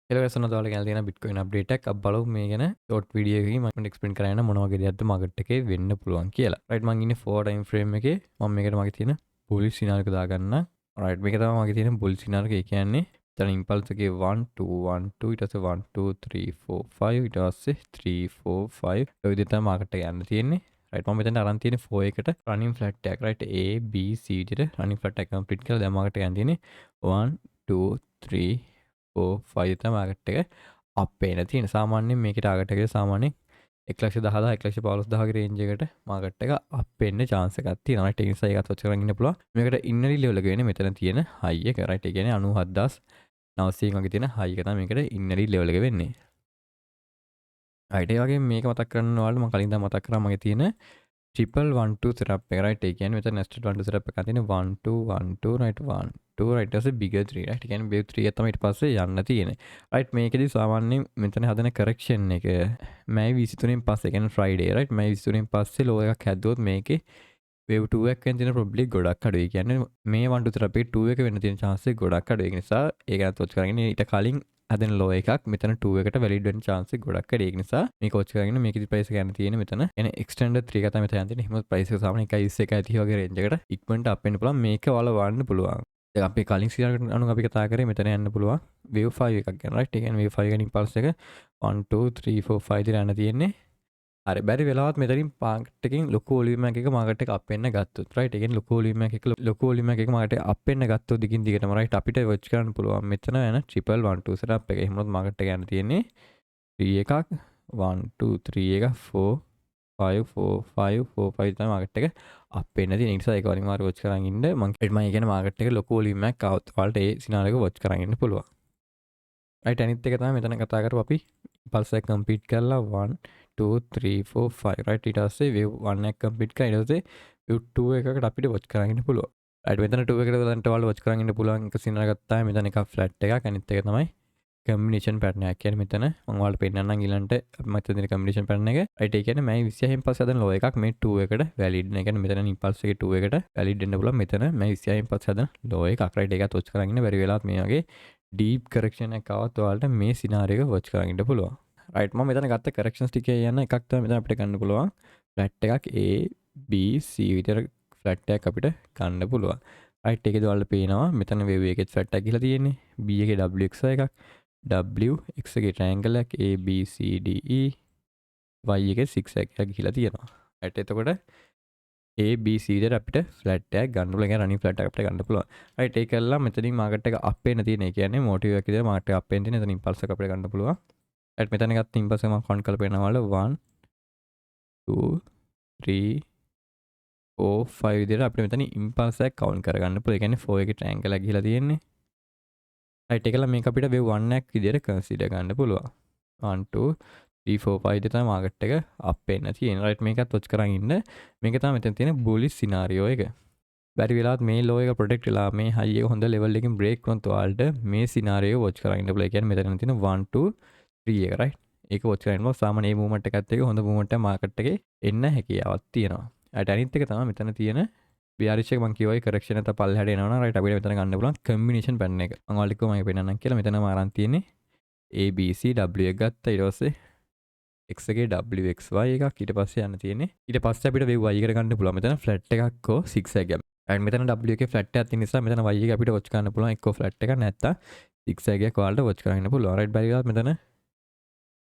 එලවෙසන දාල ගැල තියෙන Bitcoin update එකක් අපි බලමු මේ ගැන ෂෝට් වීඩියෝ එකකින් මම එක්ස්ප්ලেইন කරන්න මොන වගේ දෙයක්ද මාකට් එකේ වෙන්න පුළුවන් කියලා. රයිට් මම ඉන්නේ 4 ටයිම් ෆ්‍රේම් එකේ මම මේකට මගේ තියෙන බුලිෂ් සිනාරියෝ එක දාගන්න. රයිට් මේක තමයි මගේ තියෙන බුලිෂ් සිනාරියෝ එක. ඒ කියන්නේ දැන් ඉම්පල්ස් එකේ 1 2 1 2 ඊට පස්සේ 1 2 3 4 5 ඊට පස්සේ 3 4 5 ඔය විදිහට තමයි මාකට් එක යන්න තියෙන්නේ. රයිට් මම මෙතන අරන් තියෙන්නේ 4 එකට රනින් ෆ්ලැට් එකක්. රයිට් A B C විදිහට රනින් ෆ්ලැට් එක කම්ප්ලීට් කරලා දැන් මාකට් එක යන්න තියෙන්නේ 1 2 3 4 5 තමයි මාකට් එක අපේන තියෙන. සාමාන්‍යයෙන් මේකේ ටාගට් එක සාමාන්‍යයෙන් 1,10,000 1,15,000 ගේ රේන්ජ් එකට මාකට් එක අප් වෙන්න chance එකක් තියෙනවා. රයිට් ඒ නිසා ඒකත් ඔච්චර කරන් ඉන්න පුළුවන්. මේකට ඉන්නරි ලෙවල් එක වෙන්නේ මෙතන තියෙන high එක. රයිට් ඒ කියන්නේ 97,900 වගේ තියෙන high එක තමයි මේකට ඉන්නරි ලෙවල් එක වෙන්නේ. රයිට් ඒ වගේම මේක මතක් කරන්න ඔයාලට මම කලින් මතක් කරා මගේ තියෙන triple 1 2 setup එක. රයිට් ඒ කියන්නේ මෙතන nested 1 2 setup එකක් තියෙන 1 2 1 2 right 1 2 right ඊට පස්සේ bigger 3 right. ඒ කියන්නේ wave 3 එක තමයි ඊට පස්සේ යන්න තියෙන්නේ. right මේකෙදි සාමාන්‍යයෙන් මෙතන හදන correction එක May 23 න් පස්සේ කියන්නේ Friday right May 23 න් පස්සේ low එකක් හැදුවොත් මේකේ wave 2 එකක් වෙන තියෙන probability ගොඩක් අඩුයි. කියන්නේ මේ 1 2 setup එකේ 2 එක වෙන්න තියෙන chance එක ගොඩක් අඩුයි. ඒ නිසා ඒක නැත් watch කරගෙන ඊට කලින් හදන ලෝ එකක් මෙතන 2 එකට වැලිඩ් වෙන්න chance එක ගොඩක් වැඩි. ඒක නිසා මේක watch කරගෙන මේකෙදි price එක යන තියෙන්නේ මෙතන. يعني extended 3 එක තමයි මෙතන යන තියෙන්නේ. එහෙම price එක සාමාන්‍ය 1.20 1.30 වගේ range එකට ඉක්මනට up වෙන්න පුළුවන්. මේක වලවන්න පුළුවන්. දැන් අපි කලින් සියරකට අනුව අපි කතා කරේ මෙතන යන්න පුළුවන් wave 5 එකක් ගැන right. ඒ කියන්නේ wave 5 ගැන impulse එක 1 2 3 4 5 දිලා යන තියෙන්නේ. හරි බැරි වෙලාවත් මෙතනින් මාකට් එකකින් ලොකු වොලියුම් එකක මාකට් එක අප් වෙන්න ගත්තොත් right. ඒ කියන්නේ ලොකු වොලියුම් එකක ලොකු වොලියුම් එකක මාකට් එක අප් වෙන්න ගත්තොත් දිගින් දිගටම right අපිට watch කරන්න පුළුවන් මෙතන යන triple 1 2 setup එක. එහෙමනොත් මාකට් එක යන තියෙන්නේ 3 එකක් 1 2 3 එක 4 5 4 5 4 5 තමයි මාකට් එක අප් වෙන්න තියෙන. ඒ නිසා ඒක අනිවාර්යයෙන් watch කරන් ඉන්න. මම කියන්නේ මාකට් එක ලොකු වොලියුම් එකක් આવත් ඔයාලට ඒ සිනාරියෝ එක watch කරන් ඉන්න පුළුවන්. right අනිත් එක තමයි මෙතන කතා කරපු අපි impulse එක complete කරලා 1 2 3 4 5 right ඊට පස්සේ wave 1 එක complete කරලා ඊට පස්සේ wave 2 එකකට අපිට watch කරන් ඉන්න පුළුවන්. right මෙතන 2 එකට දැන්ට ඔයාලා watch කරන් ඉන්න පුළුවන් එක සිනාරියෝ ගත්තාම මෙතන එකක් flat එකක් අනිත් එක තමයි combination pattern එකක්. කියන්නේ මෙතන මම ඔයාලට පෙන්නන්නම් ඊළඟට අපි මත දෙන combination pattern එක. right ඒ කියන්නේ මේ 26 න් පස්සේ හදන low එකක් මේ 2 එකට valid වෙන. ඒ කියන්නේ මෙතන impulse එකේ 2 එකට valid වෙන්න පුළුවන්. මෙතන මේ 26 න් පස්සේ හදන low එකක්. right ඒකත් watch කරන් ඉන්න බැරි වෙලාවත් මේ වගේ deep correction එකක් આવත් ඔයාලට මේ සිනාරියෝ එක watch කරන් ඉන්න පුළුවන්. right මම මෙතන ගත්ත corrections ටිකේ යන එකක් තමයි මෙතන අපිට ගන්න පුළුවන්. flat එකක් A B C විතර flat එකක් අපිට ගන්න පුළුවන්. right ඒකේද ඔයාලට පේනවා මෙතන wave එකේ flat එකක් ගිහලා තියෙන්නේ. B එකේ WXY එකක් W X එකේ triangle එකක් A B C D E Y එකේ 6 එකක් ගිහලා තියෙනවා. right එතකොට A B C විතර අපිට flat එකක් ගන්න පුළුවන්. ඒ running flat එකක් අපිට ගන්න පුළුවන්. right ඒක කළා මෙතනින් market එක up වෙන්න තියෙන. ඒ කියන්නේ motive එකක් විතර market එක up වෙන්න තියෙන. එතන impulse එක අපිට ගන්න පුළුවන්. right මෙතන ගත්ත impulse එක මම count කරලා පෙන්නනවා 1 2 3 4 5 විදිහට අපිට මෙතන impulse එක count කරගන්න පුළුවන්. ඒ කියන්නේ 4 එකේ triangle එක ගිහලා තියෙන්නේ. right ඒකලා මේක අපිට wave 1 එකක් විදිහට consider ගන්න පුළුවන්. 1 2 3 4 5 විදිහට තමයි market එක up වෙන්න තියෙන්නේ. right මේකත් watch කරන් ඉන්න. මේක තමයි මෙතන තියෙන bullish scenario එක. බැරි වෙලාවත් මේ low එක protect වෙලා මේ high එක හොඳ level එකකින් break වුණොත් ඔයාලට මේ scenario watch කරන් ඉන්න පුළුවන්. ඒ කියන්නේ මෙතන තියෙන 1 2 3 එක right. ඒක watch කරන් ඉන්නවා. සාමාන්‍ය මේ movement එකත් එක්ක හොඳ movement එකක් market එකේ එන්න හැකියාවක් තියෙනවා. right අනිත් එක තමයි මෙතන තියෙන bearish එක මම කියවයි correction එක පල්ලෙහාට එනවනම් right අපිට මෙතන ගන්න පුළුවන් combination pattern එක. මම ඔයාලට කිව්වා මම පෙන්නන්නම් කියලා. මෙතනම අරන් තියෙන්නේ A B C W එක ගත්තා. ඊට පස්සේ X එකේ W X Y එකක් ඊට පස්සේ යන්න තියෙන්නේ. ඊට පස්සේ අපිට wave Y එකට ගන්න පුළුවන්. මෙතන flat එකක් හෝ 6 එකක්. right මෙතන W එකේ flat එකක් තියෙන නිසා මෙතන Y එක අපිට watch කරන්න පුළුවන්. එක්කෝ flat එකක් නැත්තම් 6 එකක් ඔයාලට watch කරන්න පුළුවන්. right බැරි වෙලාවත් මෙතන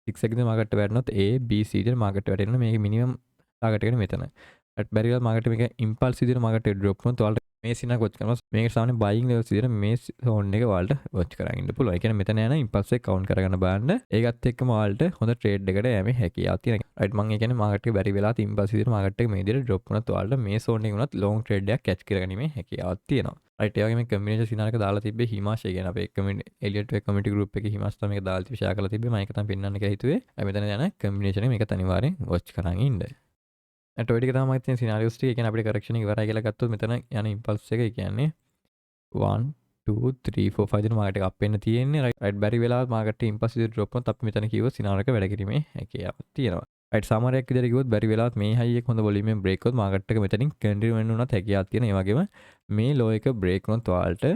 6 එකේ මාකට් එක වැටෙනොත් A B C විදිහට මාකට් එක වැටෙනවා. මේක minimum target එකනේ මෙතන. right බැරි වෙලාවත් මාකට් මේක impulse විදිහට මාකට් එක drop වුණොත් ඔයාලට මේ සිනා watch කරනවා. මේක සාමාන්‍ය buying levels විදිහට මේ zone එක ඔයාලට watch කරගෙන ඉන්න පුළුවන්. ඒ කියන්නේ මෙතන යන impulse එක count කරගෙන බලන්න. ඒකත් එක්කම ඔයාලට හොඳ trade එකකට යෑමේ හැකියාවක් තියෙනවා. right මම ඒ කියන්නේ market එක බැරි වෙලාවත් impulse විදිහට market එක මේ විදිහට drop වුණොත් ඔයාලට මේ zone එකේ වුණත් long trade එකක් catch කරගැනීමේ හැකියාවක් තියෙනවා. right ඒ වගේ මේ combination scenario එක දාලා තිබ්බේ හිමාශ කියන අපේ community Elliot way community group එකේ හිමාශ තමයි මේක දාලා තිබ්බේ share කරලා තිබ්බේ. මම ඒක තමයි පෙන්නන්න කියලා හිතුවේ. මෙතන යන combination එක මේකත් අනිවාර්යෙන් watch කරන් ඉන්න. ඔය ටික තමයි තියෙන සිනාරියෝස් ටික. ඒ කියන්නේ අපිට correction එක ඉවරයි කියලා ගත්තොත් මෙතන යන impulse එක ඒ කියන්නේ 1 2 3 4 5 දින මාකට් එක අප් වෙන්න තියෙන්නේ. right බැරි වෙලාවත් මාකට් එක impulse විදිහට drop වුණොත් අපි මෙතන කිව්ව සිනාරියෝ එක වැඩ කිරීමේ හැකියාවක් තියෙනවා. right සමහරයක් විදිහට කිව්වොත් බැරි වෙලාවත් මේ high එක හොඳ volume එකෙන් break වුණොත් මාකට් එක මෙතනින් continue වෙන්න උනත් හැකියාවක් තියෙනවා. ඒ වගේම මේ low එක break වුණොත් ඔයාලට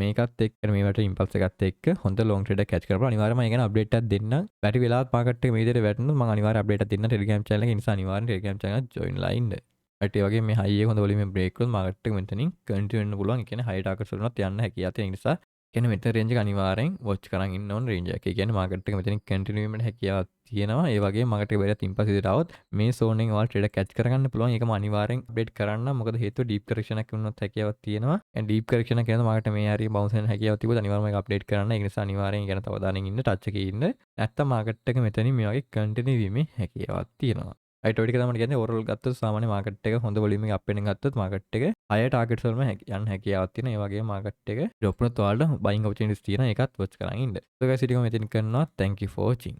මේකත් එක්ක මේවට ඉම්පල්ස් එකත් එක්ක හොඳ ලොන් ට්‍රේඩ් එකක් කැච් කරලා අනිවාර්යයෙන්ම මම ගැන අප්ඩේට් එකක් දෙන්න. බැරි වෙලාවත් මාකට් එක මේ විදිහට වැටුණොත් මම අනිවාර්යයෙන් අප්ඩේට් එකක් දෙන්න ටෙලිග්‍රෑම් channel එකේ. ඒ නිසා අනිවාර්යෙන් ටෙලිග්‍රෑම් channel එක ජොයින් ලා ඉන්න. රයිට් ඒ වගේ මේ හයි එක හොඳ වොලියුම් එක බ්‍රේක් කරොත් මාකට් එක මෙතනින් කන්ටිනියු වෙන්න පුළුවන්. ඒ කියන්නේ හයි ටාගට්ස් වලට යන්න හැකියාව තියෙන නිසා කියන්නේ මෙතන රේන්ජ් එක අනිවාර්යෙන් වොච් කරන් ඉන්න ඕන රේන්ජ් එක. ඒ කියන්නේ මාකට් එක මෙතනින් කන්ටිනියු වෙන්න හැකියාවක් තියෙනවා. ඒ වගේම මාකට් එක බැරියත් ඉම්පල්ස් විදිහට આવොත් මේ සෝන් එකෙන් ඔයාලා ට්‍රේඩ් එක කැච් කරගන්න පුළුවන්. ඒකම අනිවාර්යෙන් අප්ඩේට් කරන්න. මොකද හේතුව ඩීප් කරෙක්ෂන් එකක් වුණොත් හැකියාවක් තියෙනවා. ඒ ඩීප් කරෙක්ෂන් එක කියනවා මාකට් මේ හරිය බවුන්ස් වෙන හැකියාවක් තිබුණා. අනිවාර්යයෙන්ම ඒක අප්ඩේට් කරන්න. ඒ නිසා අනිවාර්යෙන් ගැන තව දානින් ඉන්න ටච් එකේ ඉන්න. නැත්තම් මාකට් එක මෙතනින් මේ වගේ කන්ටිනියු වීමේ හැකියාවක් තියෙනවා. රයිට් ඔය ටික තමයි කියන්නේ ඕවරෝල් ගත්තොත් සාමාන්‍ය මාකට් එක හොඳ වොලියුම් එකක් අප් වෙන ගත්තොත් මාකට් එක හය ටාගට්ස් වලම යන්න හැකියාවක් තියෙනවා. ඒ වගේම මාකට් එක ඩ්‍රොප් වුණොත් ඔයාලට බයින් ඔපචුනිටිස් තියෙනවා. ඒකත් වොච් කරන් ඉන්න. So guys, ඉතින් මම මෙතන කරනවා. Thank you for watching.